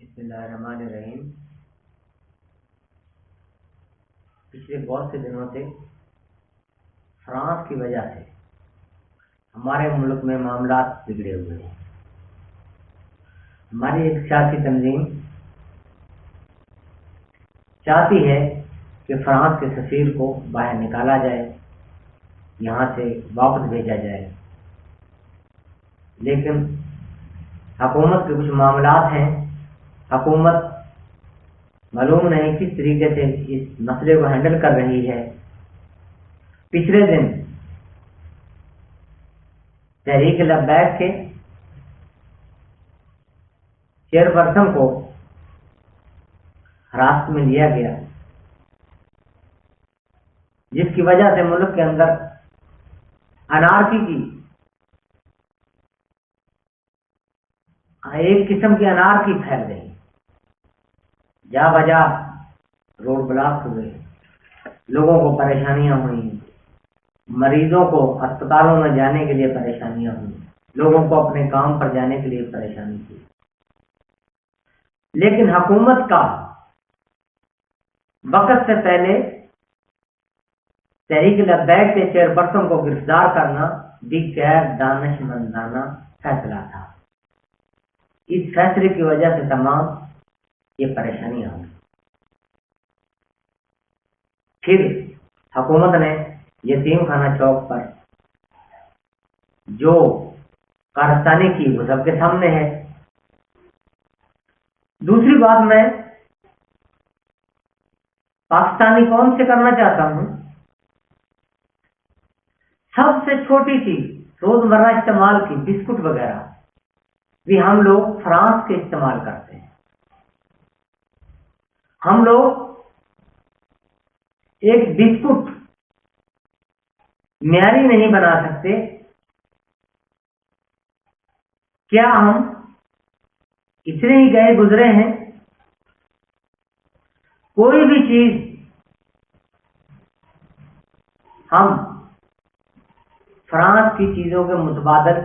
بسم اللہ الرحمن الرحیم۔ پچھلے بہت سے دنوں سے فرانس کی وجہ سے ہمارے ملک میں معاملات بگڑے ہوئے ہیں۔ ہماری ایک سیاسی تنظیم چاہتی ہے کہ فرانس کے سفیر کو باہر نکالا جائے، یہاں سے واپس بھیجا جائے، لیکن حکومت کے کچھ معاملات ہیں، حکومت معلوم نہیں کس طریقے سے اس مسئلے کو ہینڈل کر رہی ہے۔ پچھلے دن تحریک لبیک کے چیئرپرسن کو حراست میں لیا گیا، جس کی وجہ سے ملک کے اندر انارکی کی ایک قسم کی انارکی پھیل گئی، جا بجا روڈ بلاک ہوئے، لوگوں کو پریشانیاں ہوئیں، مریضوں کو اسپتالوں میں جانے کے لیے پریشانیاں ہوئیں، لوگوں کو اپنے کام پر جانے کے لیے پریشانی ہوئی۔ لیکن حکومت کا وقت سے پہلے تحریک لبیک کے چیئرپرسن کو گرفتار کرنا بھی غیر دانشمندانہ فیصلہ تھا۔ اس فیصلے کی وجہ سے تمام یہ پریشانیاں ہوئی۔ پھر حکومت نے یتیم خانہ چوک پر جو کارستانی کی وہ سب کے سامنے ہے۔ دوسری بات میں پاکستانی قوم سے کرنا چاہتا ہوں، سب سے چھوٹی چیز روزمرہ استعمال کی بسکٹ وغیرہ بھی ہم لوگ فرانس کے استعمال کرتے ہیں۔ ہم لوگ ایک بسکٹ معیاری نہیں بنا سکتے، کیا ہم اتنے ہی گئے گزرے ہیں؟ کوئی بھی چیز ہم فرانس کی چیزوں کے متبادل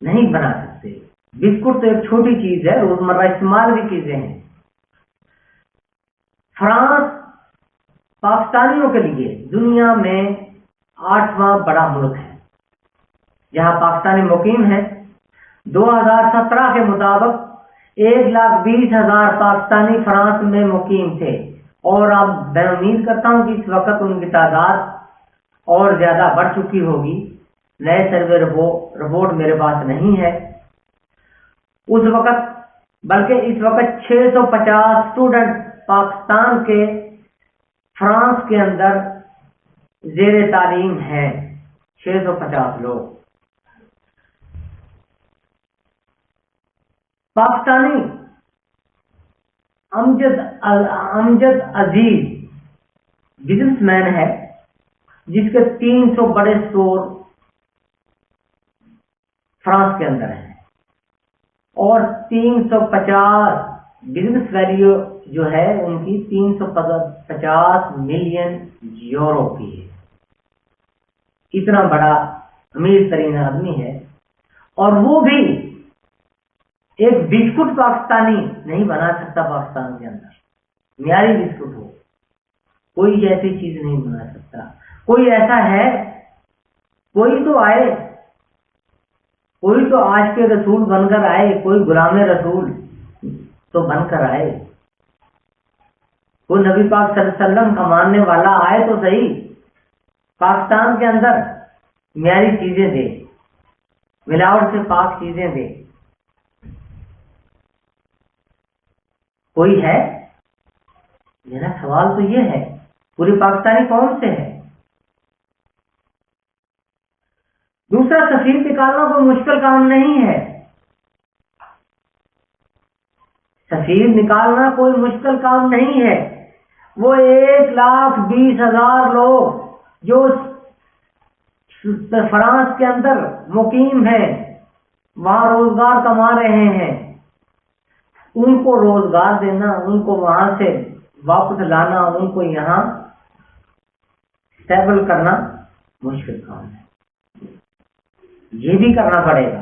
نہیں بنا سکتے۔ بسکٹ تو ایک چھوٹی چیز ہے، روزمرہ استعمال کی چیزیں ہیں۔ فرانس پاکستانیوں کے لیے دنیا میں 8واں بڑا ملک ہے جہاں پاکستانی مقیم ہیں۔ 2017 کے مطابق 1,20,000 پاکستانی فرانس میں مقیم تھے، اور اب میں امید کرتا ہوں کہ اس وقت ان کی تعداد اور زیادہ بڑھ چکی ہوگی۔ نئے سروے رپورٹ میرے پاس نہیں ہے اس وقت، بلکہ اس وقت 650 اسٹوڈنٹ پاکستان کے فرانس کے اندر زیر تعلیم ہیں۔ 650 لوگ پاکستانی امجد عزیز بزنس مین ہے، جس کے 300 بڑے اسٹور فرانس کے اندر ہیں، اور 350 بزنس ویلیو جو ہے ان کی 350 ملین یورو کی ہے۔ اتنا بڑا امیر ترین آدمی ہے، اور وہ بھی ایک بسکٹ پاکستانی نہیں بنا سکتا۔ پاکستان کے اندر معیاری بسکٹ ہو، کوئی ایسی چیز نہیں بنا سکتا۔ کوئی ایسا ہے، کوئی تو آئے، کوئی تو آج کے رسول بن کر آئے، کوئی غلام رسول تو بن کر آئے، کوئی نبی پاک صلی اللہ علیہ وسلم کا ماننے والا آئے تو صحیح، پاکستان کے اندر معیاری چیزیں دے، ملاوٹ سے پاک چیزیں دے۔ کوئی ہے؟ میرا سوال تو یہ ہے، پوری پاکستانی قوم سے ہے۔ دوسرا، سفیر نکالنا کوئی مشکل کام نہیں ہے۔ سفیر نکالنا کوئی مشکل کام نہیں ہے۔ وہ 1,20,000 لوگ جو فرانس کے اندر مقیم ہیں، وہاں روزگار کما رہے ہیں، ان کو روزگار دینا، ان کو وہاں سے واپس لانا، ان کو یہاں اسٹیبل کرنا مشکل کام ہے۔ یہ بھی کرنا پڑے گا۔